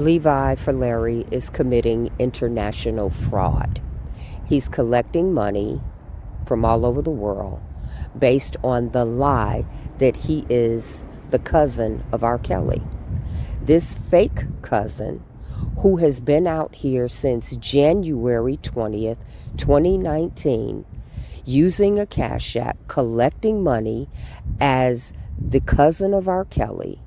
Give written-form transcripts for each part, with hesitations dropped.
Levi Faleri is committing international fraud. He's collecting money from all over the world based on the lie that he is the cousin of R. Kelly. This fake cousin, who has been out here since January 20th, 2019, using a Cash App, collecting money as the cousin of R. Kelly,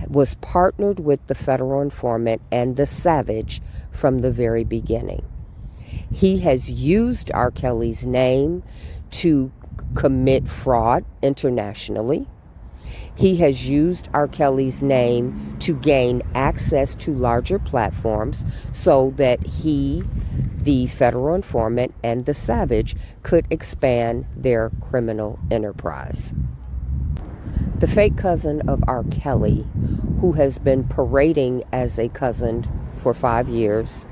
was partnered with the federal informant and the Savage from the very beginning. He has used R. Kelly's name to commit fraud internationally. He has used R. Kelly's name to gain access to larger platforms so that he, the federal informant, and the Savage could expand their criminal enterprise. The fake cousin of R. Kelly, who has been parading as a cousin for 5 years,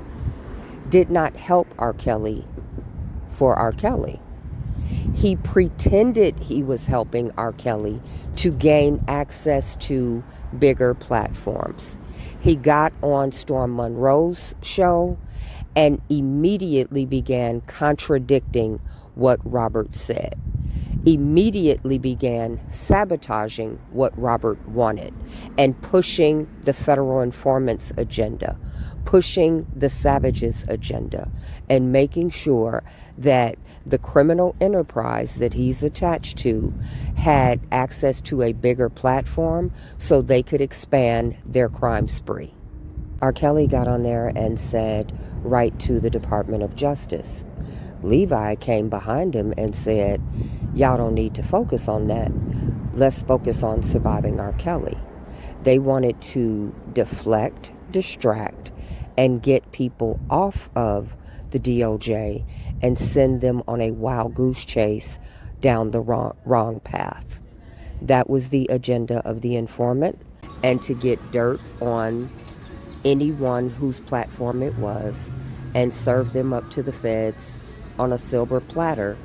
did not help R. Kelly for R. Kelly. He pretended he was helping R. Kelly to gain access to bigger platforms. He got on Storm Monroe's show and immediately began contradicting what Robert said. Immediately began sabotaging what Robert wanted and pushing the federal informant's agenda, pushing the Savage's agenda, and making sure that the criminal enterprise that he's attached to had access to a bigger platform so they could expand their crime spree. R. Kelly got on there and said, "Write to the Department of Justice." Levi came behind him and said, "Y'all don't need to focus on that. Let's focus on surviving R. Kelly." They wanted to deflect, distract, and get people off of the DOJ and send them on a wild goose chase down the wrong path. That was the agenda of the informant, and to get dirt on anyone whose platform it was and serve them up to the feds on a silver platter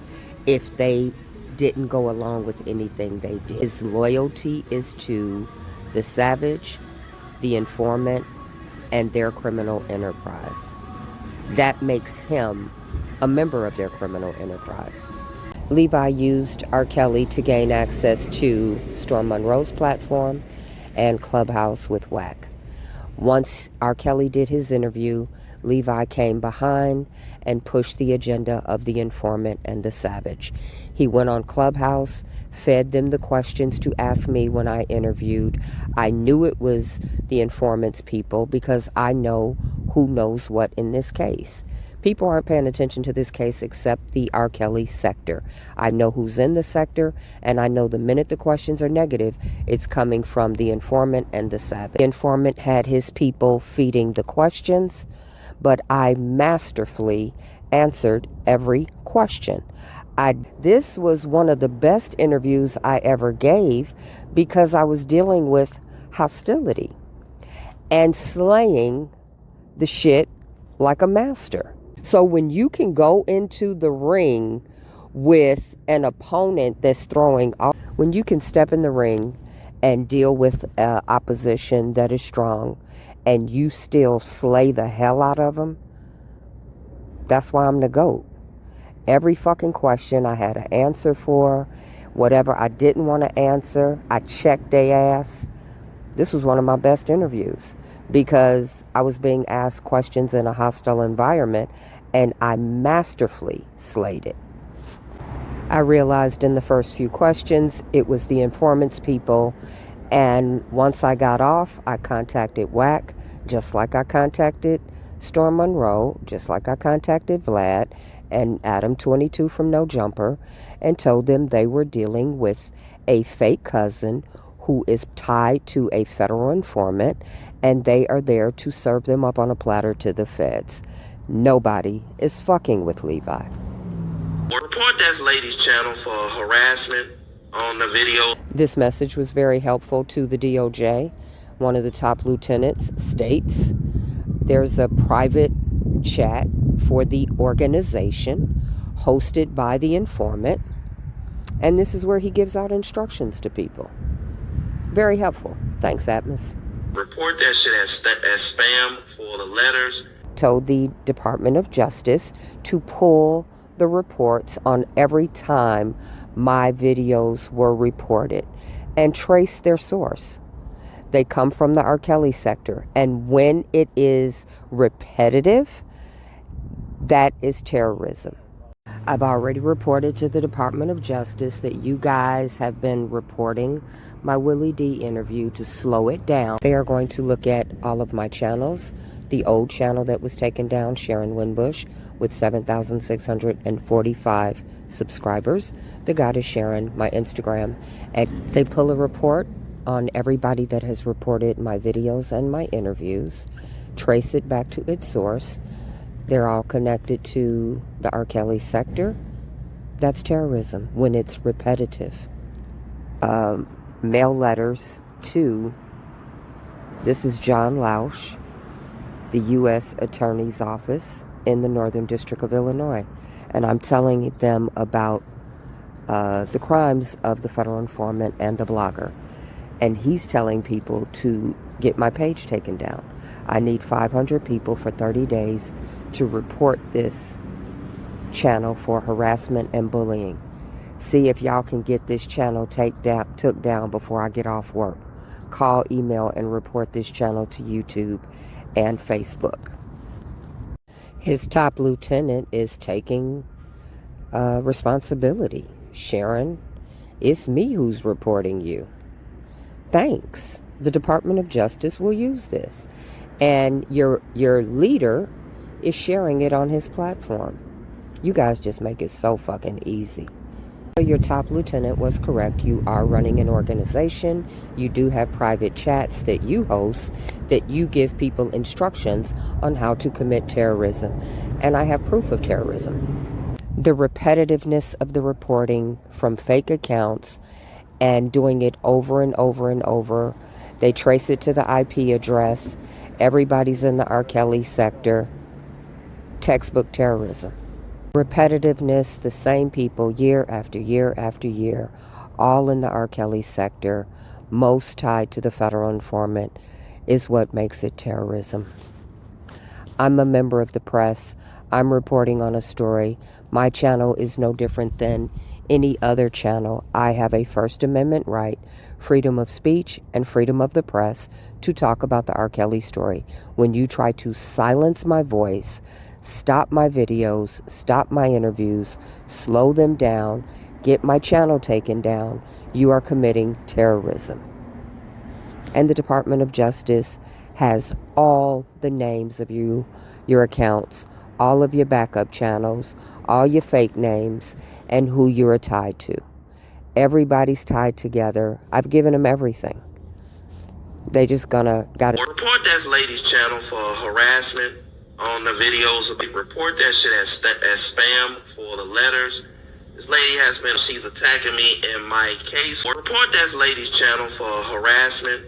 if they didn't go along with anything they did. His loyalty is to the Savage, the informant, and their criminal enterprise. That makes him a member of their criminal enterprise. Levi used R. Kelly to gain access to Storm Monroe's platform and Clubhouse with Wack. Once R. Kelly did his interview, Levi came behind and pushed the agenda of the informant and the Savage. He went on Clubhouse, fed them the questions to ask me when I interviewed. I knew it was the informant's people because I know who knows what in this case. People aren't paying attention to this case except the R. Kelly sector. I know who's in the sector, and I know the minute the questions are negative, it's coming from the informant and the Savage. The informant had his people feeding the questions, but I masterfully answered every question. This was one of the best interviews I ever gave because I was dealing with hostility and slaying the shit like a master. So when you can go into the ring with an opponent that's throwing off, when you can step in the ring and deal with opposition that is strong and you still slay the hell out of them, that's why I'm the GOAT. Every fucking question I had an answer for. Whatever I didn't want to answer, I checked their ass. This was one of my best interviews because I was being asked questions in a hostile environment and I masterfully slayed it. I realized in the first few questions it was the informant's people, and once I got off, I contacted Wack, just like I contacted Storm Monroe, just like I contacted Vlad and Adam 22 from No Jumper, and told them they were dealing with a fake cousin who is tied to a federal informant, and they are there to serve them up on a platter to the feds. Nobody is fucking with Levi. Report that lady's channel for harassment on the video. This message was very helpful to the DOJ. One of the top lieutenants states there's a private chat for the organization hosted by the informant, and this is where he gives out instructions to people. Very helpful. Thanks, Atmos. Report that shit as spam for the letters. Told the Department of Justice to pull the reports on every time my videos were reported and trace their source. They come from the R. Kelly sector. And when it is repetitive, that is terrorism. I've already reported to the Department of Justice that you guys have been reporting my Willie D interview to slow it down. They are going to look at all of my channels. The old channel that was taken down, Sharon Winbush, with 7,645 subscribers. The Goddess Sharon, my Instagram. And they pull a report on everybody that has reported my videos and my interviews, trace it back to its source. They're all connected to the R. Kelly sector. That's terrorism when it's repetitive. Mail letters to, this is John Lausch, the U.S. Attorney's Office in the Northern District of Illinois. And I'm telling them about the crimes of the federal informant and the blogger. And he's telling people to get my page taken down. I need 500 people for 30 days to report this channel for harassment and bullying. See if y'all can get this channel took down before I get off work. Call, email, and report this channel to YouTube and Facebook. His top lieutenant is taking responsibility. Sharon, it's me who's reporting you. Thanks. The Department of Justice will use this. And your leader is sharing it on his platform. You guys just make it so fucking easy. Your top lieutenant was correct. You are running an organization. You do have private chats that you host, that you give people instructions on how to commit terrorism. And I have proof of terrorism. The repetitiveness of the reporting from fake accounts and doing it over and over and over. They trace it to the IP address. Everybody's in the R. Kelly sector. Textbook terrorism. Repetitiveness, the same people year after year after year, all in the R. Kelly sector, most tied to the federal informant, is what makes it terrorism. I'm a member of the press. I'm reporting on a story. My channel is no different than any other channel. I have a First Amendment right, freedom of speech and freedom of the press, to talk about the R. Kelly story. When you try to silence my voice, stop my videos, stop my interviews, slow them down, get my channel taken down, you are committing terrorism. And the Department of Justice has all the names of you, your accounts, all of your backup channels, all your fake names, and who you're tied to. Everybody's tied together. I've given them everything. They just gotta Report that lady's channel for harassment on the videos. Report that shit as spam for the letters. This lady she's attacking me in my case. Report that lady's channel for harassment